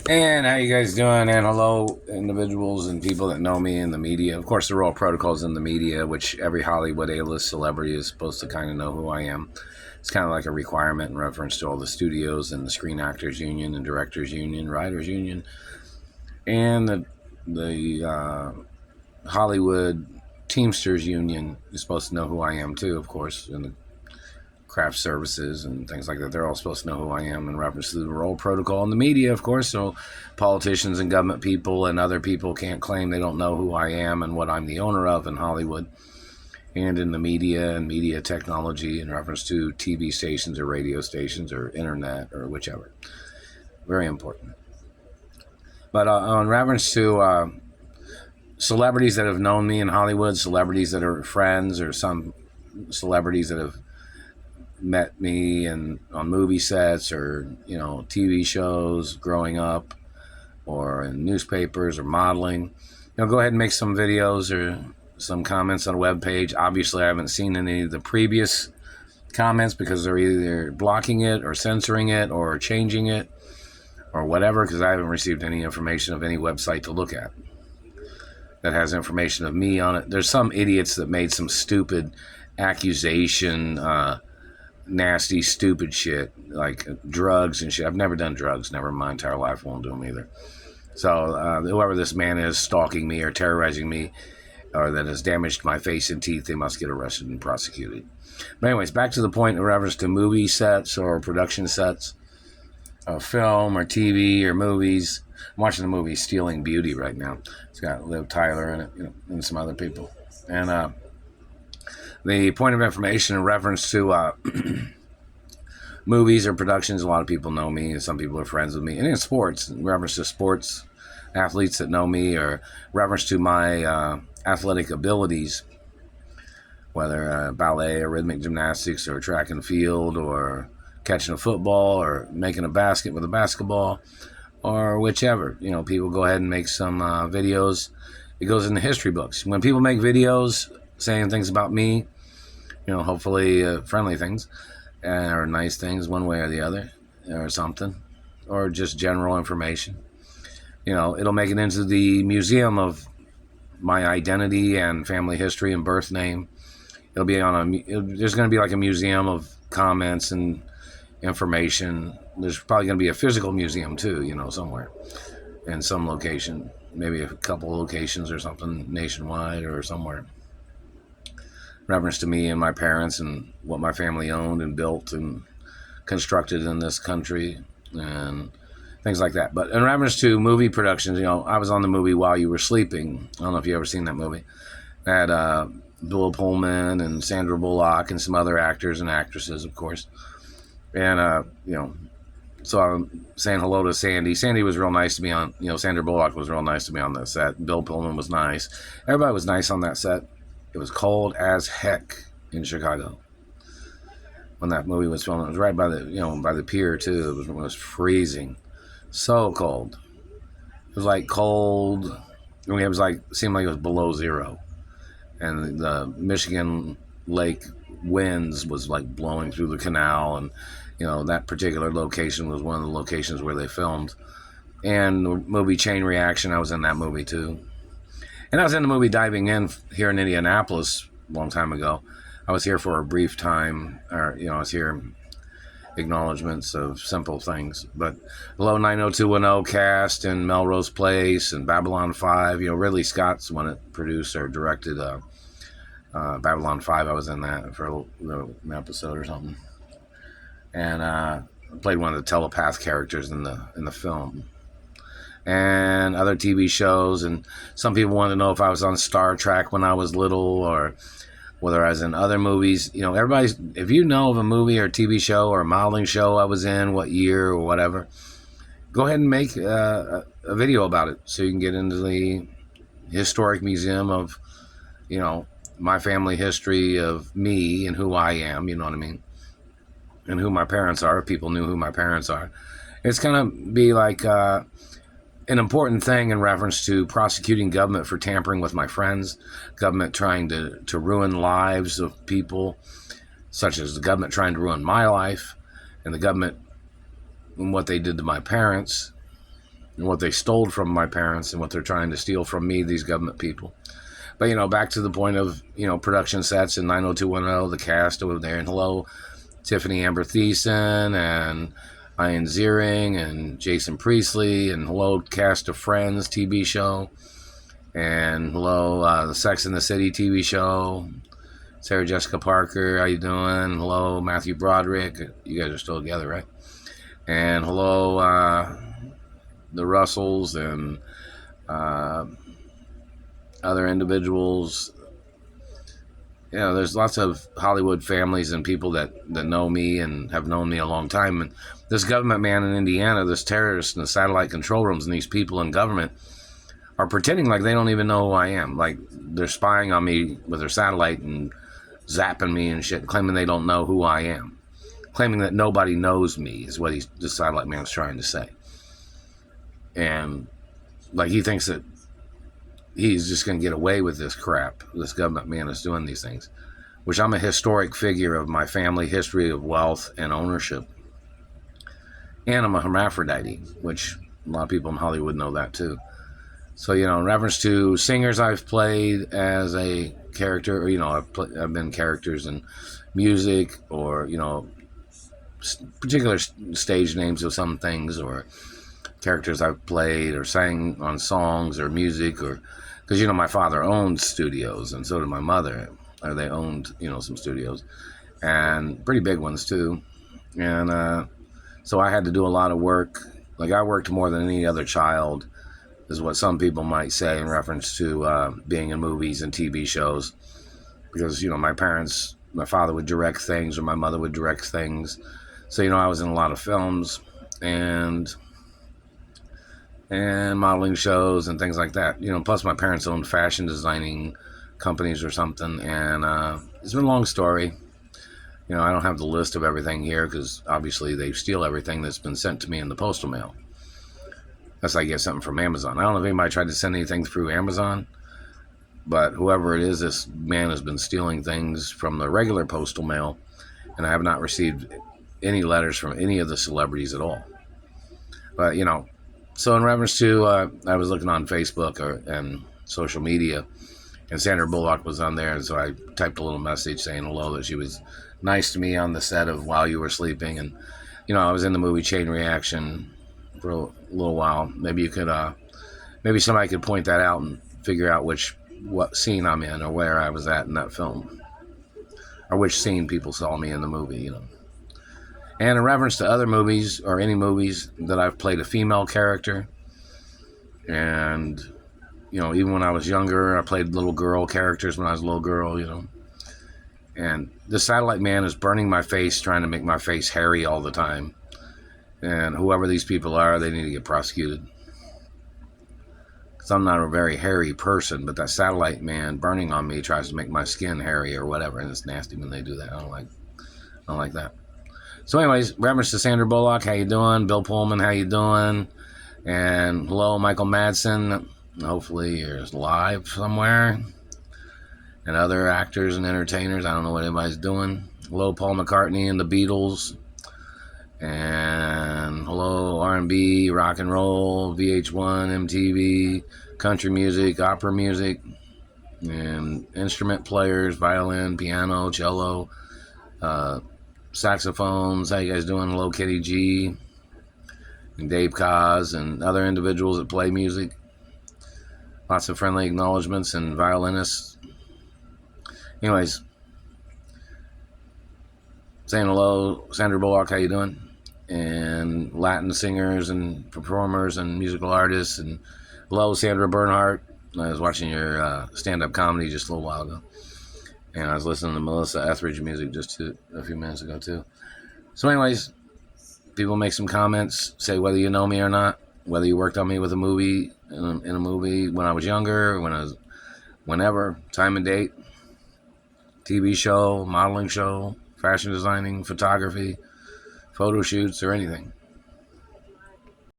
And how you guys doing? And hello, individuals and people that know me in the media. Of course, there are all protocols in the media, which every Hollywood A-list celebrity is supposed to kind of know who I am. It's kind of like a requirement in reference to all the studios and the Screen Actors Union and Directors Union, Writers Union, and the Hollywood Teamsters Union is supposed to know who I am too, of course, and the craft services and things like that. They're all supposed to know who I am in reference to the role protocol in the media, of course. So politicians and government people and other people can't claim they don't know who I am and what I'm the owner of in Hollywood and in the media and media technology in reference to TV stations or radio stations or internet or whichever. Very important. But in reference to celebrities that have known me in Hollywood, celebrities that are friends, or some celebrities that have met me and on movie sets or TV shows growing up or in newspapers or modeling, go ahead and make some videos or some comments on a web page. Obviously, I haven't seen any of the previous comments because they're either blocking it or censoring it or changing it or whatever, because I haven't received any information of any website to look at that has information of me on it. There's some idiots that made some stupid accusation, nasty, stupid shit, like drugs and shit. I've never done drugs, never in my entire life, won't do them either. So whoever this man is stalking me or terrorizing me or that has damaged my face and teeth, they must get arrested and prosecuted. But anyways, back to the point in reference to movie sets or production sets of film or TV or movies. I'm watching the movie Stealing Beauty right now. It's got Liv Tyler in it, and some other people. And the point of information in reference to movies or productions, a lot of people know me, and some people are friends with me. And in sports, in reference to sports athletes that know me, or reference to my athletic abilities, whether ballet or rhythmic gymnastics or track and field or catching a football or making a basket with a basketball or whichever. People go ahead and make some videos. It goes in the history books. When people make videos saying things about me, hopefully friendly things or nice things one way or the other or something, or just general information, it'll make it into the museum of my identity and family history and birth name. It'll be there's going to be like a museum of comments and information. There's probably going to be a physical museum too, somewhere in some location, maybe a couple locations or something nationwide or somewhere. Reference to me and my parents and what my family owned and built and constructed in this country and things like that. But in reference to movie productions, I was on the movie While You Were Sleeping. I don't know if you ever seen that movie. That Bill Pullman and Sandra Bullock and some other actors and actresses, of course. And, so I'm saying hello to Sandy. Sandy was real nice to me on, Sandra Bullock was real nice to me on that set. Bill Pullman was nice. Everybody was nice on that set. It was cold as heck in Chicago when that movie was filmed. It was right by the pier too. It was freezing, so cold. It was like cold. It was like, seemed like it was below zero, and the Michigan Lake winds was like blowing through the canal, and that particular location was one of the locations where they filmed. And the movie Chain Reaction, I was in that movie too. And I was in the movie Diving In here in Indianapolis a long time ago. I was here for a brief time, or, I was here, acknowledgments of simple things. But below 90210 cast and Melrose Place and Babylon 5, Ridley Scott's one that produced or directed Babylon 5. I was in that for an episode or something. And I played one of the telepath characters in the film. And other TV shows, and some people wanted to know if I was on Star Trek when I was little, or whether I was in other movies. If you know of a movie or TV show or a modeling show I was in, what year or whatever, go ahead and make a video about it so you can get into the historic museum of, my family history of me and who I am, you know what I mean, and who my parents are, if people knew who my parents are. It's going to be like an important thing in reference to prosecuting government for tampering with my friends, government trying to ruin lives of people, such as the government trying to ruin my life, and the government and what they did to my parents, and what they stole from my parents and what they're trying to steal from me, these government people. But, back to the point of, production sets in 90210, the cast over there. And hello, Tiffany Amber Thiessen and Ian Ziering and Jason Priestley. And hello, cast of Friends TV show. And hello, the Sex and the City TV show. Sarah Jessica Parker, how you doing? Hello, Matthew Broderick. You guys are still together, right? And hello, the Russells and other individuals. There's lots of Hollywood families and people that know me and have known me a long time. And this government man in Indiana, this terrorist in the satellite control rooms, and these people in government are pretending like they don't even know who I am. Like they're spying on me with their satellite and zapping me and shit, claiming they don't know who I am. Claiming that nobody knows me is what the satellite man's trying to say. And like he thinks that he's just going to get away with this crap. This government man is doing these things, which I'm a historic figure of my family history of wealth and ownership. And I'm a hermaphrodite, which a lot of people in Hollywood know that too. So, in reference to singers I've played as a character, or, I've been characters in music or, particular stage names of some things, or characters I've played or sang on songs or music, or because my father owned studios and so did my mother, or they owned some studios and pretty big ones too. And so I had to do a lot of work. Like I worked more than any other child, is what some people might say in reference to being in movies and TV shows, because my father would direct things or my mother would direct things. So I was in a lot of films and modeling shows and things like that. Plus my parents owned fashion designing companies or something. And it's been a long story. I don't have the list of everything here because obviously they steal everything that's been sent to me in the postal mail. Unless I get something from Amazon. I don't know if anybody tried to send anything through Amazon, but whoever it is, this man has been stealing things from the regular postal mail, and I have not received any letters from any of the celebrities at all. But, so in reference to, I was looking on Facebook and social media, and Sandra Bullock was on there, and so I typed a little message saying hello, that she was nice to me on the set of While You Were Sleeping, and, I was in the movie Chain Reaction for a little while. Maybe you could, maybe somebody could point that out and figure out what scene I'm in or where I was at in that film, or which scene people saw me in the movie, And in reference to other movies or any movies that I've played a female character, and even when I was younger, I played little girl characters when I was a little girl, And the satellite man is burning my face, trying to make my face hairy all the time. And whoever these people are, they need to get prosecuted. Because I'm not a very hairy person, but that satellite man burning on me tries to make my skin hairy or whatever, and it's nasty when they do that. I don't like that. So anyways, reference to Sandra Bullock, how you doing? Bill Pullman, how you doing? And hello, Michael Madsen. Hopefully you're live somewhere. And other actors and entertainers. I don't know what anybody's doing. Hello, Paul McCartney and the Beatles. And hello, R&B, rock and roll, VH1, MTV, country music, opera music, and instrument players, violin, piano, cello, saxophones. How you guys doing? Hello, Kitty G, and Dave Kaz, and other individuals that play music. Lots of friendly acknowledgments and violinists. Anyways, saying hello, Sandra Bullock, how you doing? And Latin singers and performers and musical artists. And hello, Sandra Bernhardt. I was watching your stand-up comedy just a little while ago. And I was listening to Melissa Etheridge music just a few minutes ago, too. So anyways, people make some comments, say whether you know me or not, whether you worked on me with a movie, in a movie when I was younger, whenever, time and date, TV show, modeling show, fashion designing, photography, photo shoots, or anything.